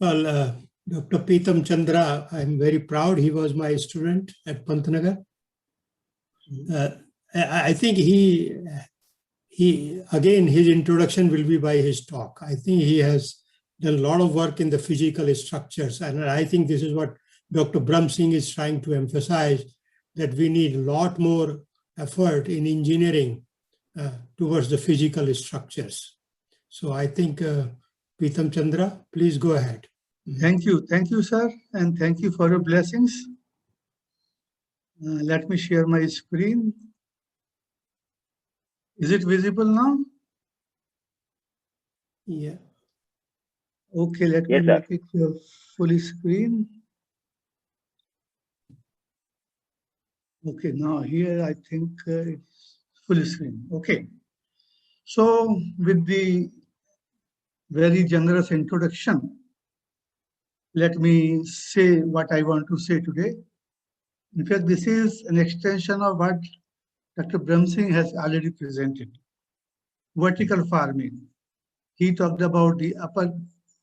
Well, Dr. Pitam Chandra, I'm very proud. He was my student at Pantnagar. I think he again, his introduction will be by his talk. I think he has done a lot of work in the physical structures. And I think this is what Dr. Brahm Singh is trying to emphasize, that we need a lot more effort in engineering towards the physical structures. So I think Pitam Chandra, please go ahead. Thank you, sir, and thank you for your blessings. Let me share my screen. Is it visible now? Yeah. Okay, let me make it full screen. Okay, now here I think it's full screen. Okay. So with the very generous introduction, let me say what I want to say today. In fact, this is an extension of what Dr. Brahm Singh has already presented. Vertical farming. He talked about the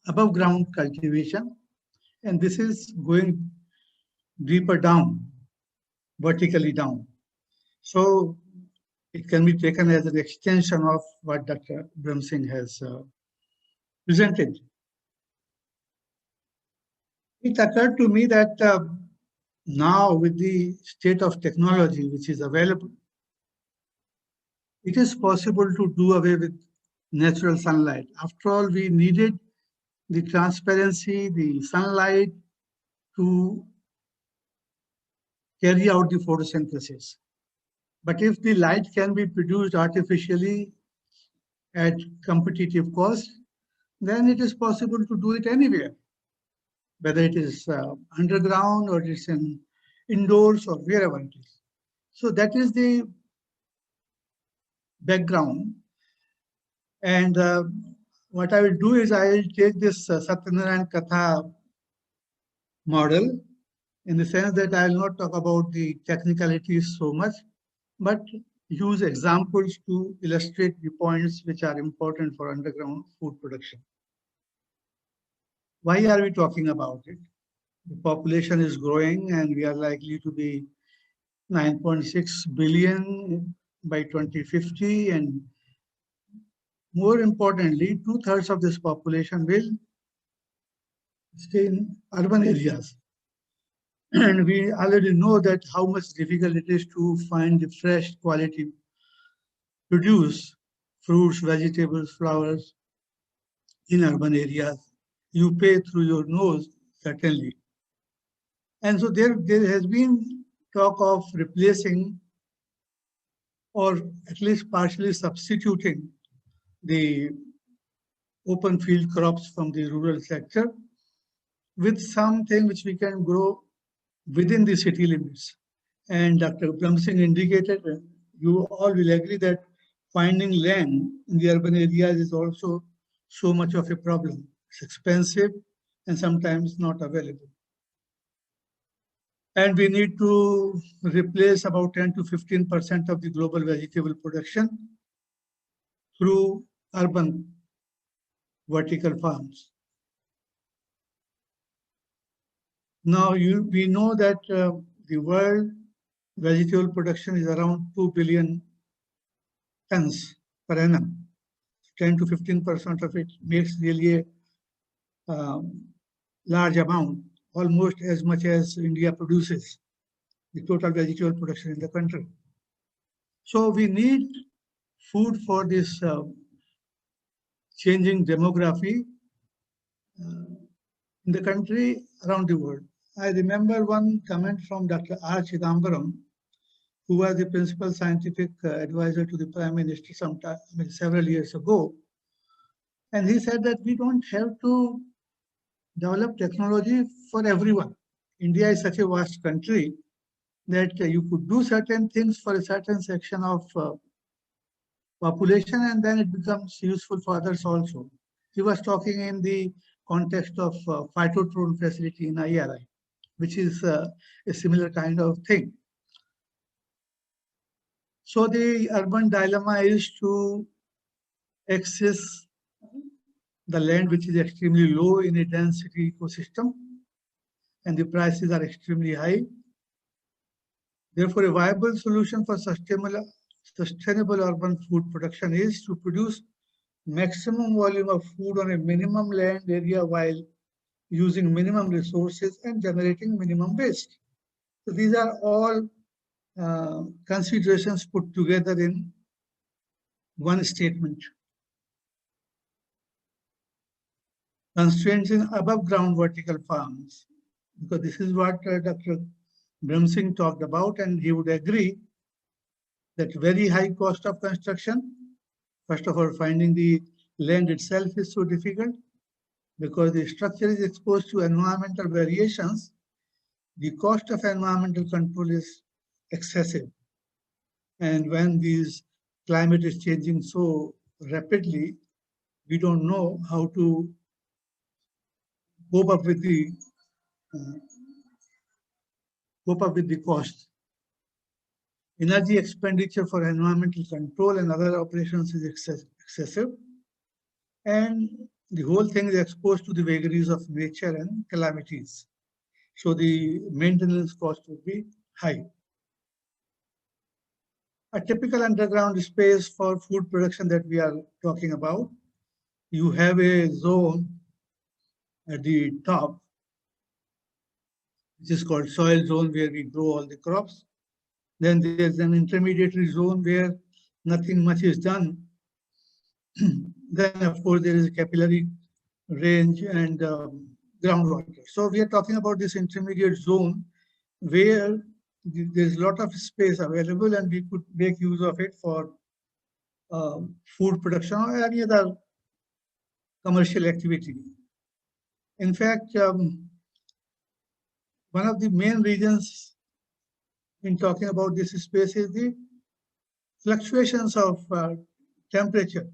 above ground cultivation, and this is going deeper down, vertically down. So it can be taken as an extension of what Dr. Brahm Singh has presented. It occurred to me that now with the state of technology which is available, it is possible to do away with natural sunlight. After all, we needed the transparency, the sunlight to carry out the photosynthesis. But if the light can be produced artificially at competitive cost, then it is possible to do it anywhere, whether it is underground or it's in indoors or wherever it is. So that is the background. And what I will do is I will take this Satyanarayan Katha model, in the sense that I will not talk about the technicalities so much, but use examples to illustrate the points which are important for underground food production. Why are we talking about it? The population is growing and we are likely to be 9.6 billion by 2050, and more importantly, 2/3 of this population will stay in urban areas. And we already know that how much difficult it is to find the fresh quality produce, fruits, vegetables, flowers in urban areas. You pay through your nose, certainly. And so there has been talk of replacing or at least partially substituting the open field crops from the rural sector with something which we can grow within the city limits. And Dr. Brahm Singh indicated, you all will agree that finding land in the urban areas is also so much of a problem. It's expensive and sometimes not available. And we need to replace about 10 to 15% of the global vegetable production through urban vertical farms. Now we know that the world vegetable production is around 2 billion tons per annum. 10 to 15% of it makes really a large amount, almost as much as India produces, the total vegetable production in the country. So we need food for this changing demography in the country, around the world. I remember one comment from Dr. R. Chidambaram, who was the principal scientific advisor to the Prime Minister several years ago. And he said that we don't have to develop technology for everyone. India is such a vast country that you could do certain things for a certain section of population, and then it becomes useful for others also. He was talking in the context of phytotron facility in IRI, which is a similar kind of thing. So the urban dilemma is to access the land which is extremely low in a density ecosystem, and the prices are extremely high. Therefore, a viable solution for sustainable urban food production is to produce maximum volume of food on a minimum land area while using minimum resources and generating minimum waste. So these are all considerations put together in one statement. Constraints in above ground vertical farms, because this is what Dr. Bramsingh talked about, and he would agree that very high cost of construction. First of all, finding the land itself is so difficult because the structure is exposed to environmental variations. The cost of environmental control is excessive. And when these climate is changing so rapidly, we don't know how to cope up with the cost. Energy expenditure for environmental control and other operations is excessive. And the whole thing is exposed to the vagaries of nature and calamities. So the maintenance cost would be high. A typical underground space for food production that we are talking about, you have a zone at the top, which is called soil zone, where we grow all the crops. Then there's an intermediary zone where nothing much is done. Then, of course, there is a capillary range and groundwater. So we are talking about this intermediate zone where there's a lot of space available and we could make use of it for food production or any other commercial activity. In fact, one of the main reasons in talking about this space is the fluctuations of temperature.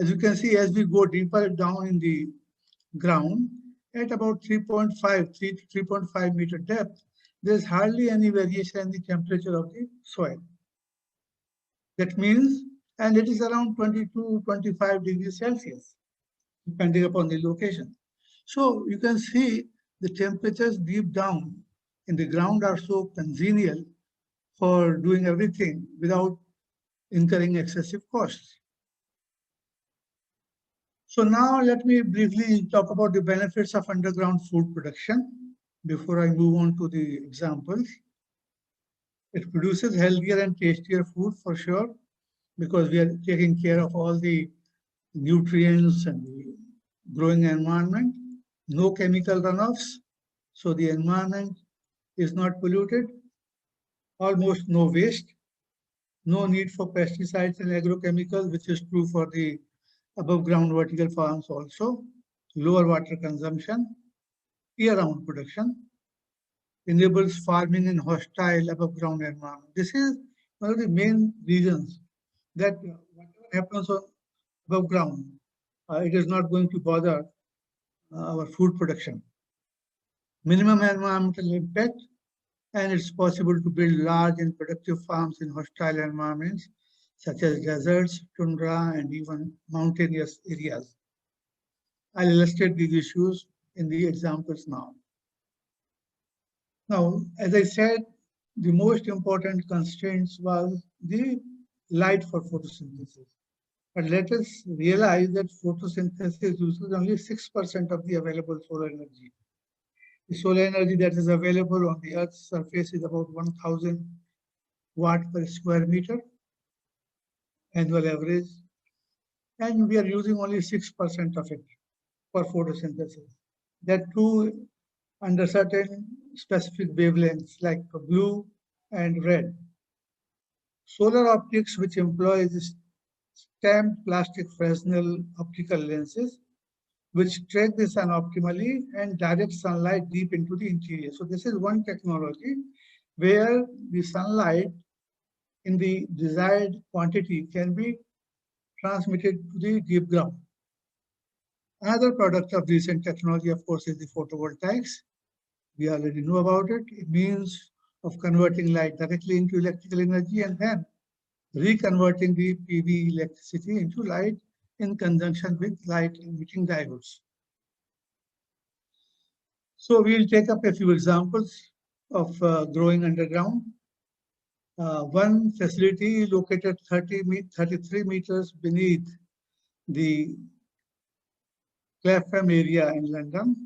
As you can see, as we go deeper down in the ground, at about 3.5 meter depth, there's hardly any variation in the temperature of the soil. That means, and it is around 22, 25 degrees Celsius, depending upon the location. So you can see the temperatures deep down in the ground are so congenial for doing everything without incurring excessive costs. So now let me briefly talk about the benefits of underground food production before I move on to the examples. It produces healthier and tastier food for sure, because we are taking care of all the nutrients and the growing environment. No chemical runoffs, so the environment is not polluted. Almost no waste. No need for pesticides and agrochemicals, which is true for the above ground vertical farms also. Lower water consumption, year-round production, enables farming in hostile above ground environment. This is one of the main reasons that whatever happens on above ground, it is not going to bother our food production. Minimum environmental impact, and it's possible to build large and productive farms in hostile environments such as deserts, tundra, and even mountainous areas. I'll illustrate these issues in the examples now. Now, as I said, the most important constraints was the light for photosynthesis. But let us realize that photosynthesis uses only 6% of the available solar energy. The solar energy that is available on the Earth's surface is about 1000 watt per square meter, annual average, and we are using only 6% of it for photosynthesis. That too under certain specific wavelengths like blue and red. Solar optics, which employs stamped plastic Fresnel optical lenses, which track the sun optimally and direct sunlight deep into the interior. So this is one technology where the sunlight in the desired quantity can be transmitted to the deep ground. Another product of recent technology, of course, is the photovoltaics. We already know about it. It means of converting light directly into electrical energy and then reconverting the PV electricity into light in conjunction with light emitting diodes. So we'll take up a few examples of growing underground. One facility located 33 meters beneath the Clapham area in London.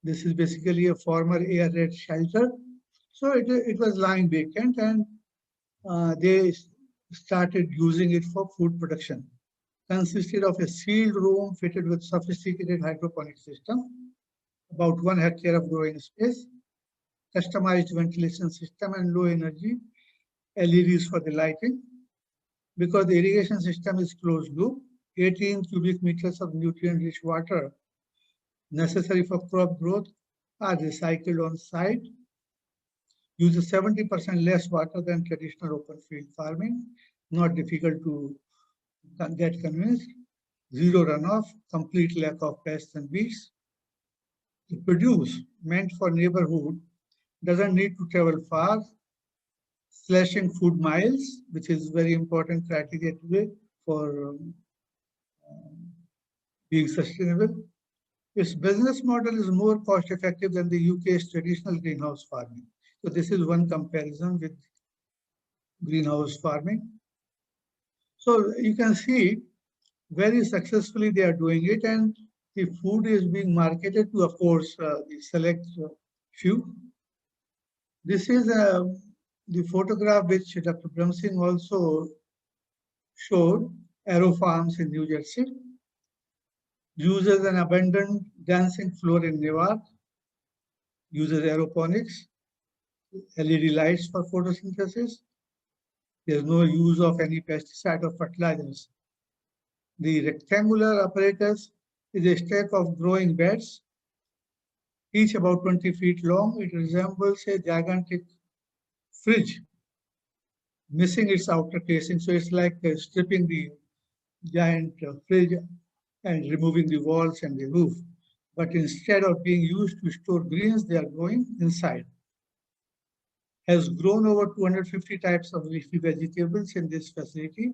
This is basically a former air raid shelter. So it was lying vacant, and they started using it for food production. Consisted of a sealed room fitted with sophisticated hydroponic system, about 1 hectare of growing space, customized ventilation system, and low energy LEDs for the lighting. Because the irrigation system is closed loop, 18 cubic meters of nutrient-rich water necessary for crop growth are recycled on site. Uses 70% less water than traditional open field farming. Not difficult to get convinced. Zero runoff, complete lack of pests and weeds. The produce meant for neighborhood doesn't need to travel far. Slashing food miles, which is very important criteria today for being sustainable. Its business model is more cost effective than the UK's traditional greenhouse farming. So this is one comparison with greenhouse farming. So you can see very successfully they are doing it, and the food is being marketed to, of course, the select few. This is the photograph which Dr. Brumsing also showed, Arrow Farms in New Jersey. Uses an abandoned dancing floor in Newark. Uses aeroponics, LED lights for photosynthesis. There's no use of any pesticide or fertilizers. The rectangular apparatus is a stack of growing beds, each about 20 feet long. It resembles a gigantic fridge, missing its outer casing. So it's like stripping the giant fridge and removing the walls and the roof. But instead of being used to store greens, they are growing inside. Has grown over 250 types of leafy vegetables in this facility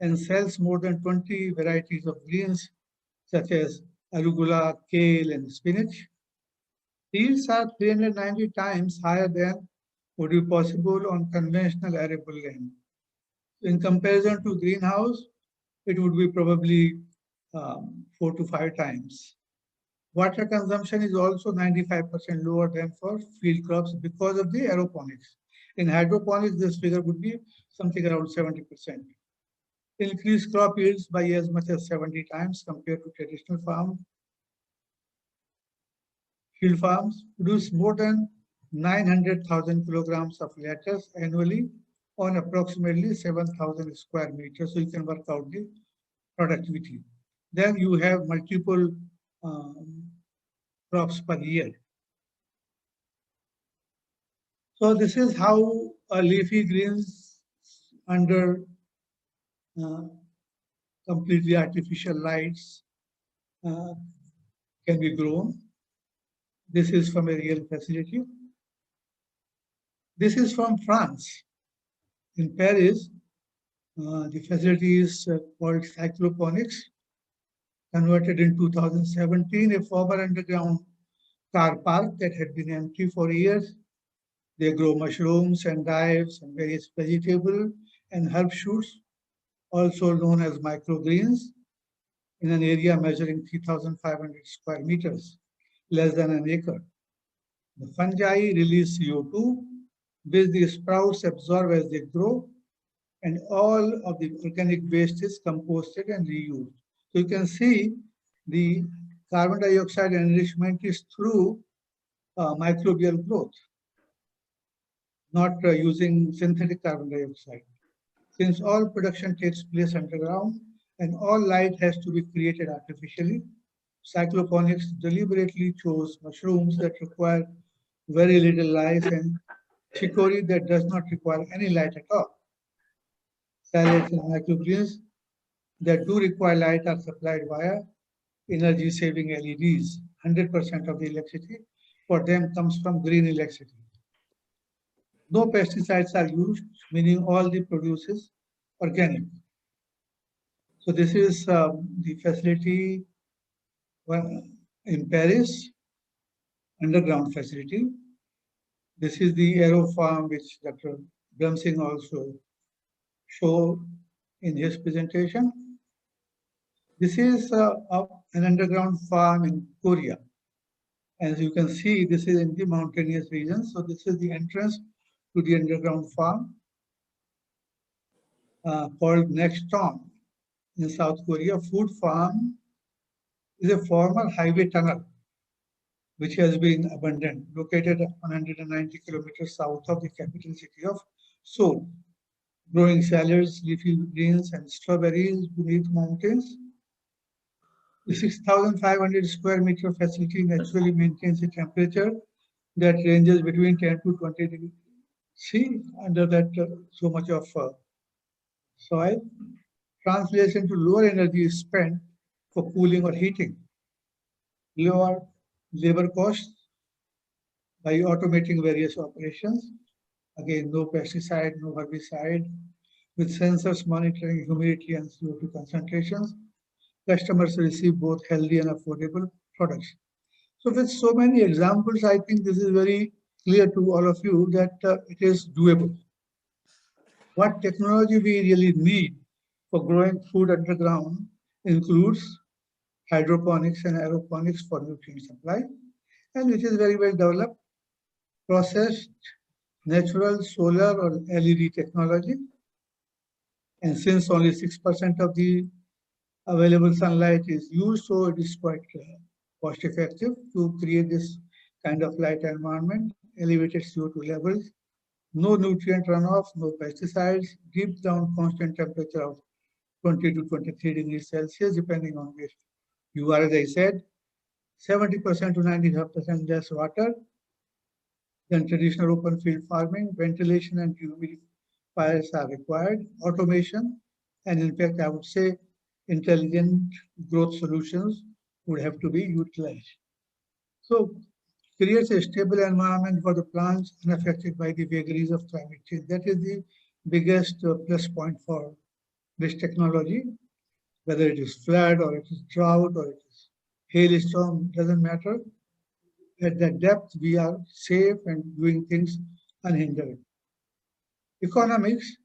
and sells more than 20 varieties of greens such as arugula, kale, and spinach. Yields are 390 times higher than would be possible on conventional arable land. In comparison to greenhouse, it would be probably 4 to 5 times. Water consumption is also 95% lower than for field crops because of the aeroponics. In hydroponics, this figure would be something around 70%. Increased crop yields by as much as 70 times compared to traditional farms. Field farms produce more than 900,000 kilograms of lettuce annually on approximately 7,000 square meters. So you can work out the productivity. Then you have multiple crops per year. So this is how leafy greens under completely artificial lights can be grown. This is from a real facility. This is from France. In Paris, the facility is called Cycloponics, converted in 2017, a former underground car park that had been empty for years. They grow mushrooms, endives, and various vegetable and herb shoots, also known as microgreens, in an area measuring 3,500 square meters, less than an acre. The fungi release CO2, which the sprouts absorb as they grow, and all of the organic waste is composted and reused. So you can see the carbon dioxide enrichment is through microbial growth, not using synthetic carbon dioxide. Since all production takes place underground and all light has to be created artificially, cycloponics deliberately chose mushrooms that require very little light and chicory that does not require any light at all. Salads and microgreens that do require light are supplied via energy-saving LEDs. 100% of the electricity for them comes from green electricity. No pesticides are used, meaning all the produce is organic. So this is the facility in Paris, underground facility. This is the aero farm which Dr. Brahmsingh also showed in his presentation. This is an underground farm in Korea. As you can see, this is in the mountainous region. So this is the entrance to the underground farm called Nexton in South Korea. Food farm is a former highway tunnel which has been abandoned, located 190 kilometers south of the capital city of Seoul, growing salads, leafy greens, and strawberries beneath mountains. The 6,500 square meter facility naturally maintains a temperature that ranges between 10 to 20 degrees C under that so much of soil. Translation to lower energy is spent for cooling or heating. Lower labor costs by automating various operations. Again, no pesticide, no herbicide, with sensors monitoring humidity and CO2 concentrations. Customers receive both healthy and affordable products. So with so many examples, I think this is very clear to all of you that it is doable. What technology we really need for growing food underground includes hydroponics and aeroponics for nutrient supply, and which is very well developed, processed, natural, solar or LED technology. And since only 6% of the available sunlight is used, so it is quite cost effective to create this kind of light environment, elevated CO2 levels, no nutrient runoff, no pesticides, deep down constant temperature of 20 to 23 degrees Celsius, depending on where you are, as I said, 70% to 95% less water than traditional open field farming. Ventilation and humidifiers are required, automation, and in fact, I would say intelligent growth solutions would have to be utilized. So creates a stable environment for the plants unaffected by the vagaries of climate change. That is the biggest plus point for this technology, whether it is flood or it is drought or it is hailstorm, doesn't matter. At that depth, we are safe and doing things unhindered. Economics,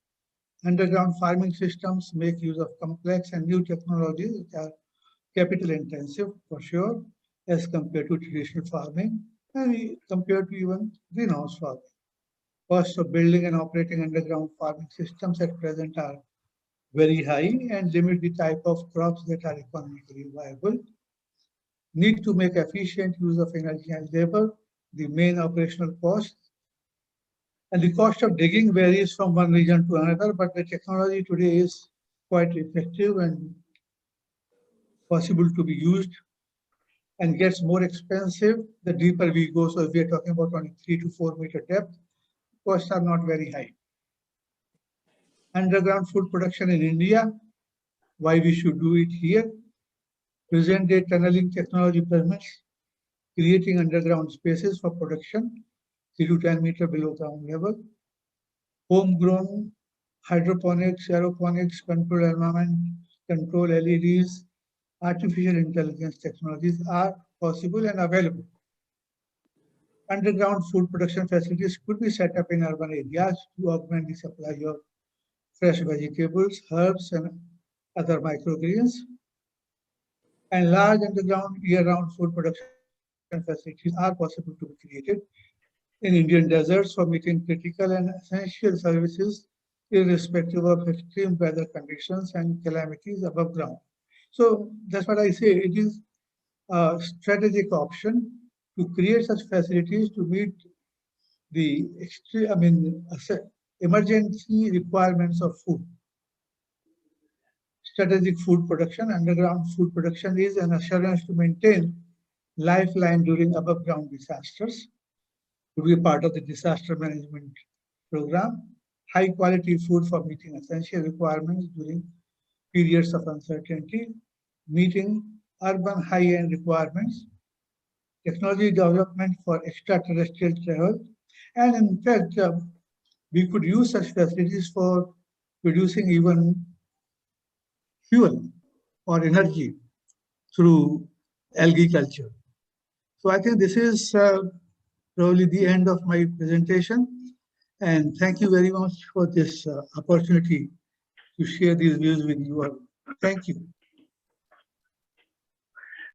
underground farming systems make use of complex and new technologies which are capital intensive for sure, as compared to traditional farming and compared to even greenhouse farming. Costs of building and operating underground farming systems at present are very high and limit the type of crops that are economically viable. Need to make efficient use of energy and labor, the main operational costs. And the cost of digging varies from one region to another, but the technology today is quite effective and possible to be used and gets more expensive the deeper we go. So if we are talking about only 3 to 4 meter depth, costs are not very high. Underground food production in India, why we should do it here. Present day tunneling technology permits creating underground spaces for production 3 to 10 meter below ground level. Homegrown hydroponics, aeroponics, control environment, control LEDs, artificial intelligence technologies are possible and available. Underground food production facilities could be set up in urban areas to augment the supply of fresh vegetables, herbs, and other microgreens. And large underground year-round food production facilities are possible to be created in Indian deserts for meeting critical and essential services irrespective of extreme weather conditions and calamities above ground. So that's what I say. It is a strategic option to create such facilities to meet the emergency requirements of food. Strategic food production, underground food production is an assurance to maintain lifeline during above ground disasters, to be part of the disaster management program, high quality food for meeting essential requirements during periods of uncertainty, meeting urban high-end requirements, technology development for extraterrestrial travel, and in fact, we could use such facilities for producing even fuel or energy through algae culture. So I think this is probably the end of my presentation. And thank you very much for this opportunity to share these views with you all. Thank you.